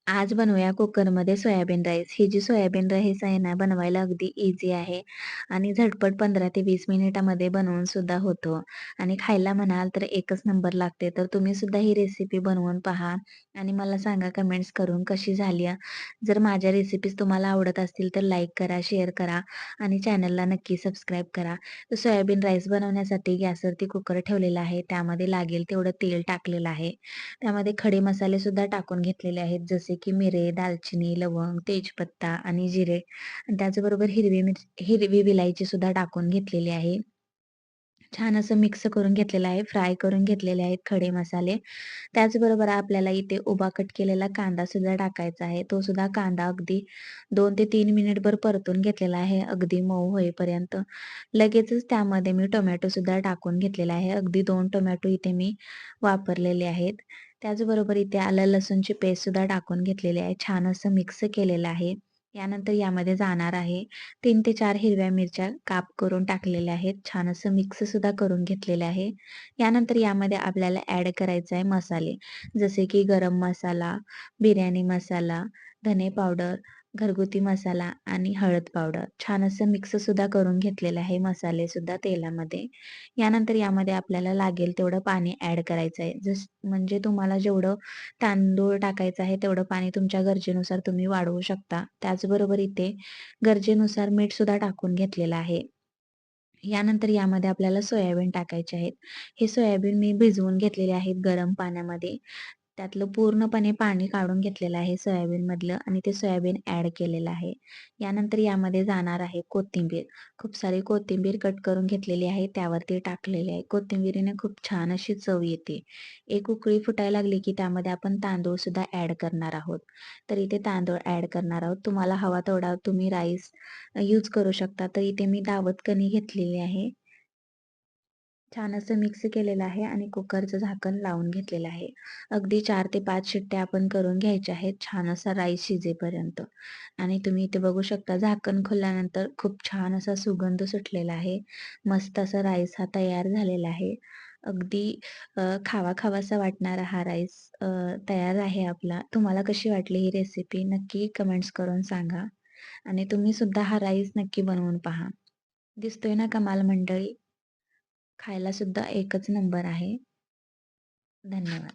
आज बनवूया कुकरमध्ये सोयाबीन राईस. ही जी सोयाबीन राईस आहे ना, बनवायला अगदी ईझी आहे आणि झटपट 15 ते 20 मिनिटामध्ये बनवून सुद्धा होतो आणि खायला म्हणाल तर एकच नंबर लागते. तर तुम्ही सुद्धा ही रेसिपी बनवून पहा आणि मला सांगा कमेंट्स करून कशी झाली आहे. जर माझ्या रेसिपीज तुम्हाला आवडत असतील तर लाईक करा, शेअर करा आणि चॅनलला नक्की सबस्क्राईब करा. तर सोयाबीन राईस बनवण्यासाठी गॅसवरती कुकर ठेवलेला आहे. त्यामध्ये लागेल तेवढं तेल टाकलेलं आहे. त्यामध्ये खडे मसाले सुद्धा टाकून घेतलेले आहेत, जसे की मिरे, दालचिनी, लवंग, तेजपत्ता आणि जिरे आणि त्याचबरोबर हिरवी विलायची सुद्धा टाकून घेतलेली आहे. छान असं मिक्स करून घेतलेलं आहे, फ्राय करून घेतलेले आहेत खडे मसाले. त्याचबरोबर आपल्याला इथे उभा कट केलेला कांदा सुद्धा टाकायचा आहे. तो सुद्धा कांदा अगदी 2 ते 3 मिनिटभर परतून घेतलेला आहे, अगदी मऊ होईपर्यंत. लगेचच त्यामध्ये मी टोमॅटो सुद्धा टाकून घेतलेला आहे. अगदी 2 टोमॅटो इथे मी वापरलेले आहेत. त्याचबरोबर इथे आलं लसूणची पेस्ट सुद्धा टाकून घेतलेली आहे. छान असं मिक्स केलेलं आहे. यानंतर यामध्ये जाणार आहे 3 ते 4 हिरव्या मिरच्या काप करून टाकलेल्या आहेत. छान असं मिक्स सुद्धा करून घेतलेले आहे. यानंतर यामध्ये आपल्याला ॲड करायचा आहे मसाले, जसे की गरम मसाला, बिर्याणी मसाला, धने पावडर, घरगुती मसाला आणि हळद पावडर. छान असं मिक्स सुद्धा करून घेतलेलं आहे मसाले सुद्धा तेलामध्ये. यानंतर यामध्ये आपल्याला लागेल तेवढं पाणी ॲड करायचं आहे. म्हणजे तुम्हाला जेवढं तांदूळ टाकायचं आहे तेवढं पाणी तुमच्या गरजेनुसार तुम्ही वाढवू शकता. त्याचबरोबर इथे गरजेनुसार मीठ सुद्धा टाकून घेतलेलं आहे. यानंतर यामध्ये आपल्याला सोयाबीन टाकायचे आहेत. हे सोयाबीन मी भिजवून घेतलेले आहेत गरम पाण्यामध्ये. त्यातलं पूर्णपणे पाणी काढून घेतलेलं आहे सोयाबीनमधलं आणि ते सोयाबीन ॲड केलेलं आहे. यानंतर यामध्ये जाणार आहे कोथिंबीर. खूप सारी कोथिंबीर कट करून घेतलेली आहे, त्यावरती टाकलेली आहे. कोथिंबीरीने खूप छान अशी चव येते. एक उकळी फुटायला लागली की त्यामध्ये आपण तांदूळसुद्धा ॲड करणार आहोत. तर इथे तांदूळ ॲड करणार आहोत. तुम्हाला हवा तेवढा तुम्ही राईस यूज करू शकता. तर इथे मी दावत कणी घेतलेली आहे. छान असं मिक्स केलेलं आहे आणि कुकरचं झाकण लावून घेतलेलं आहे. अगदी 4 ते 5 शिट्ट्या आपण करून घ्यायच्या आहेत, छान असा राईस शिजेपर्यंत. आणि तुम्ही इथे बघू शकता झाकण खोलल्यानंतर खूप छान असा सुगंध सुटलेला आहे. मस्त असा राईस हा तयार झालेला आहे. अगदी खावा-खावासा वाटणारा हा राईस तयार आहे आपला. तुम्हाला कशी वाटली ही रेसिपी नक्की कमेंट्स करून सांगा आणि तुम्ही सुद्धा हा राईस नक्की बनवून पहा. दिसतोय ना कमाल मंडळी? खायला सुद्धा एकच नंबर आहे. धन्यवाद.